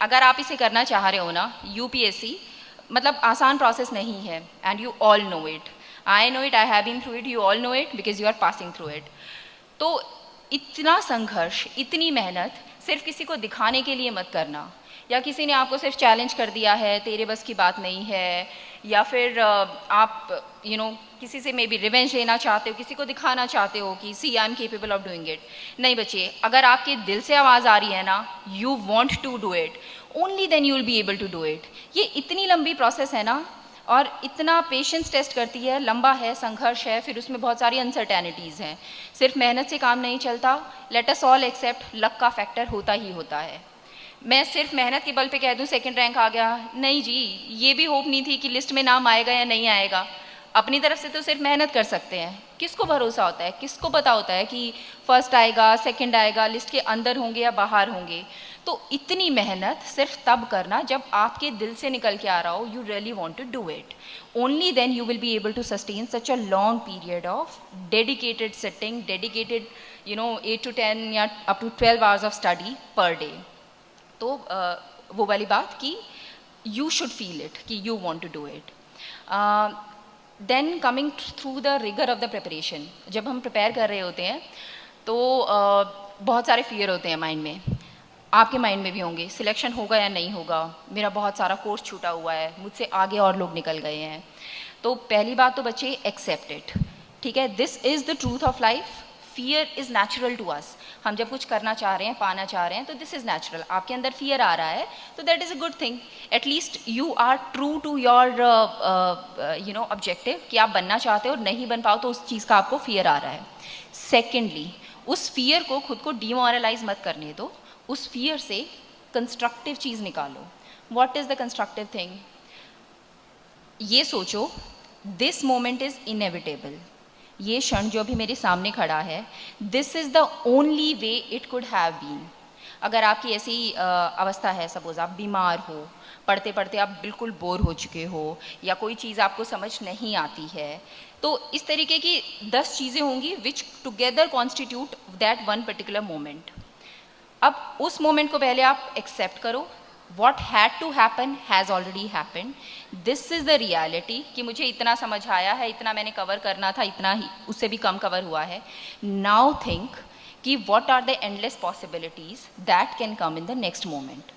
अगर आप इसे करना चाह रहे हो ना, यूपीएससी मतलब आसान प्रोसेस नहीं है, and you all know it, I know it, I have been through it, you all know it because you are passing through it. तो इतना संघर्ष, इतनी मेहनत सिर्फ किसी को दिखाने के लिए मत करना, या किसी ने आपको सिर्फ चैलेंज कर दिया है, तेरे बस की बात नहीं है, या फिर आप किसी से मे बी रिवेंज लेना चाहते हो, किसी को दिखाना चाहते हो कि see I am capable of doing it. नहीं बच्चे, अगर आपके दिल से आवाज़ आ रही है ना, you want to do it, only then you will be able to do it. ये इतनी लंबी प्रोसेस है ना, और इतना पेशेंस टेस्ट करती है, लंबा है, संघर्ष है, फिर उसमें बहुत सारी अनसर्टेनिटीज़ हैं। सिर्फ मेहनत से काम नहीं चलता, let us all except luck का फैक्टर होता ही होता है। मैं सिर्फ मेहनत के बल पे कह दूं सेकंड रैंक आ गया, नहीं जी, ये भी होप नहीं थी कि लिस्ट में नाम आएगा या नहीं आएगा। अपनी तरफ से तो सिर्फ मेहनत कर सकते हैं, किसको भरोसा होता है, किसको पता होता है कि फर्स्ट आएगा, सेकंड आएगा, लिस्ट के अंदर होंगे या बाहर होंगे। तो इतनी मेहनत सिर्फ तब करना जब आपके दिल से निकल के आ रहा हो, you really want to do it, only then you will be able to sustain such a long period of dedicated sitting, dedicated 8 to 10 या up to 12 hours of study per day. तो वो वाली बात कि यू शुड फील इट, कि you want to do it. Then coming through the rigour of the preparation, जब हम prepare कर रहे होते हैं तो बहुत सारे फियर होते हैं माइंड में, आपके माइंड में भी होंगे, सिलेक्शन होगा या नहीं होगा, मेरा बहुत सारा कोर्स छूटा हुआ है, मुझसे आगे और लोग निकल गए हैं। तो पहली बात तो बच्चे, एक्सेप्ट इट, ठीक है, this is the truth of life, fear is natural to us. हम जब कुछ करना चाह रहे हैं, पाना चाह रहे हैं, तो दिस इज़ नेचुरल। आपके अंदर फियर आ रहा है तो that is a good thing, at least you are true to your objective, कि आप बनना चाहते हो, नहीं बन पाओ तो उस चीज़ का आपको फियर आ रहा है। सेकेंडली, उस फियर को खुद को डिमोरलाइज मत करने दो, उस फियर से कंस्ट्रक्टिव चीज़ निकालो। What is the constructive thing? ये सोचो, दिस मोमेंट इज़ इनएविटेबल, ये क्षण जो अभी मेरे सामने खड़ा है, this is the only way it could have been. अगर आपकी ऐसी अवस्था है, सपोज आप बीमार हो, पढ़ते पढ़ते आप बिल्कुल बोर हो चुके हो, या कोई चीज़ आपको समझ नहीं आती है, तो इस तरीके की 10 चीज़ें होंगी which together constitute that one particular moment. अब उस मोमेंट को पहले आप एक्सेप्ट करो, what had to happen has already happened, this is the reality, कि मुझे इतना समझ आया है, इतना मैंने कवर करना था, इतना ही, उससे भी कम कवर हुआ है। now think कि what are the endless possibilities that can come in the next moment।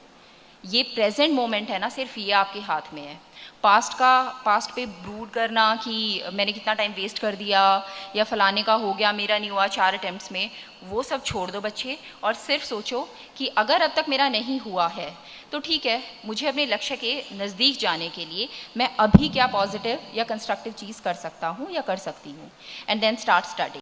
ये प्रेजेंट मोमेंट है ना, सिर्फ ये आपके हाथ में है। पास्ट पे ब्रूड करना कि मैंने कितना टाइम वेस्ट कर दिया, या फलाने का हो गया, मेरा नहीं हुआ 4 अटेम्प्ट्स में, वो सब छोड़ दो बच्चे, और सिर्फ सोचो कि अगर अब तक मेरा नहीं हुआ है तो ठीक है, मुझे अपने लक्ष्य के नज़दीक जाने के लिए मैं अभी क्या पॉजिटिव या कंस्ट्रक्टिव चीज़ कर सकता हूँ या कर सकती हूँ, एंड देन स्टार्ट स्टडी।